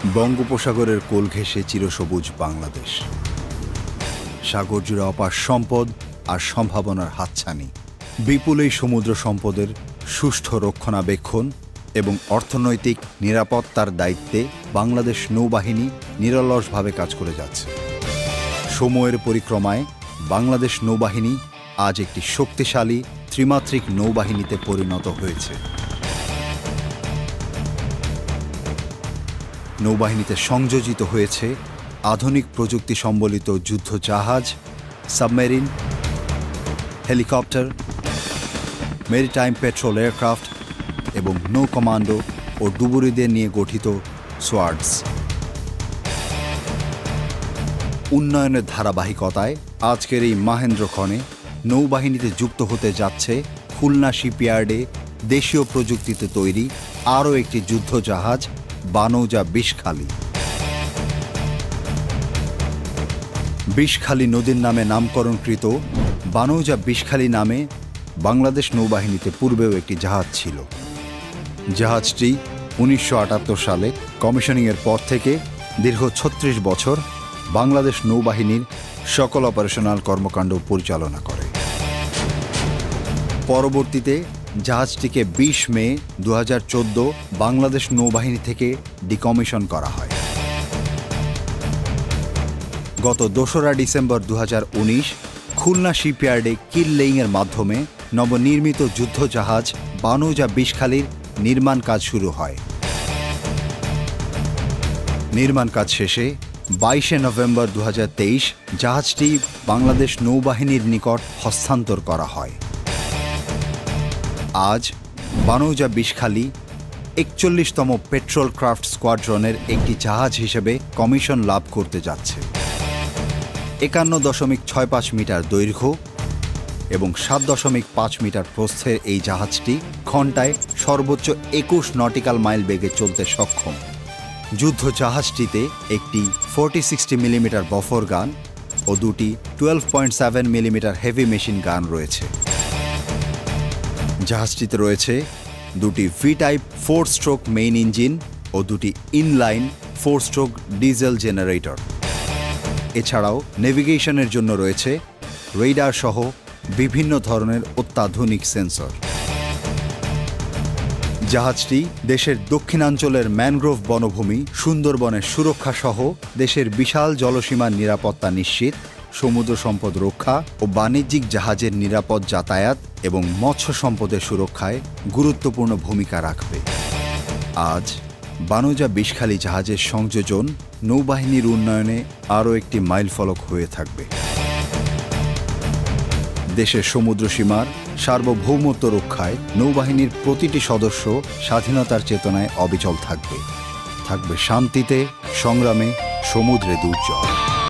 বঙ্গোপসাগরের কোল ঘেঁষে চিরসবুজ বাংলাদেশ, সাগর জুড়ে অপার সম্পদ আর সম্ভাবনার হাতছানি। বিপুল এই সমুদ্র সম্পদের সুষ্ঠু রক্ষণাবেক্ষণ এবং অর্থনৈতিক নিরাপত্তার দায়িত্বে বাংলাদেশ নৌবাহিনী নিরলসভাবে কাজ করে যাচ্ছে। সময়ের পরিক্রমায় বাংলাদেশ নৌবাহিনী আজ একটি শক্তিশালী ত্রিমাত্রিক নৌবাহিনীতে পরিণত হয়েছে। নৌবাহিনীতে সংযোজিত হয়েছে আধুনিক প্রযুক্তি সম্বলিত যুদ্ধ জাহাজ, submarine, helicopter, maritime patrol aircraft এবং নৌ কমান্ডো ও ডুবুরিদের নিয়ে গঠিত সোয়ার্ডস। উন্নয়নের ধারাবাহিকতায় আজকের এই মাহেন্দ্রক্ষণে নৌবাহিনীতে যুক্ত হতে যাচ্ছে খুলনা শিপইয়ার্ডে দেশীয় প্রযুক্তিতে তৈরি আরও একটি যুদ্ধ জাহাজ বানৌজা বিষখালী। বিষখালী নদীর নামে নামকরণকৃত বানৌজা বিষখালী নামে বাংলাদেশ নৌবাহিনীতে পূর্বেও একটি জাহাজ ছিল। জাহাজটি 1978 সালে কমিশনিংয়ের পর থেকে দীর্ঘ 36 বছর বাংলাদেশ নৌবাহিনীর সকল অপারেশনাল কর্মকাণ্ড পরিচালনা করে। পরবর্তীতে জাহাজটিকে 20 মে 2014 বাংলাদেশ নৌবাহিনী থেকে ডিকমিশন করা হয়। গত 2রা ডিসেম্বর 2019 খুলনা শিপইয়ার্ডে কিল লেইংয়ের মাধ্যমে নবনির্মিত যুদ্ধ জাহাজ বানৌজা বিষখালীর নির্মাণ কাজ শুরু হয়। নির্মাণ কাজ শেষে 22শে নভেম্বর 2023 জাহাজটি বাংলাদেশ নৌবাহিনীর নিকট হস্তান্তর করা হয়। আজ বানৌজা বিষখালী 41তম পেট্রোল ক্রাফট স্কোয়াড্রনের একটি জাহাজ হিসেবে কমিশন লাভ করতে যাচ্ছে। 51.65 মিটার দৈর্ঘ্য এবং 7.5 মিটার প্রস্থের এই জাহাজটি ঘণ্টায় সর্বোচ্চ 21 নটিক্যাল মাইল বেগে চলতে সক্ষম। যুদ্ধ জাহাজটিতে একটি 40-60 মিলিমিটার বফর গান ও দুটি 12.7 মিলিমিটার হেভি মেশিন গান রয়েছে। জাহাজটিতে রয়েছে দুটি V type 4 stroke main engine ও দুটি ইনলাইন 4 স্ট্রোক ডিজেল জেনারেটর। এছাড়াও নেভিগেশনের জন্য রয়েছে রেডার সহ বিভিন্ন ধরনের অত্যাধুনিক সেন্সর। জাহাজটি দেশের দক্ষিণাঞ্চলের ম্যানগ্রোভ বনভূমি সুন্দরবনের সুরক্ষা সহ দেশের বিশাল জলসীমার নিরাপত্তা নিশ্চিত, সমুদ্র সম্পদ রক্ষা ও বাণিজ্যিক জাহাজের নিরাপদ যাতায়াত এবং মৎস্য সম্পদের সুরক্ষায় গুরুত্বপূর্ণ ভূমিকা রাখবে। আজ বানৌজা বিষখালী জাহাজের সংযোজন নৌবাহিনীর উন্নয়নে আরও একটি মাইলফলক হয়ে থাকবে। দেশের সমুদ্র সীমার সার্বভৌমত্ব রক্ষায় নৌবাহিনীর প্রতিটি সদস্য স্বাধীনতার চেতনায় অবিচল থাকবে শান্তিতে, সংগ্রামে, সমুদ্রে দুর্জয়।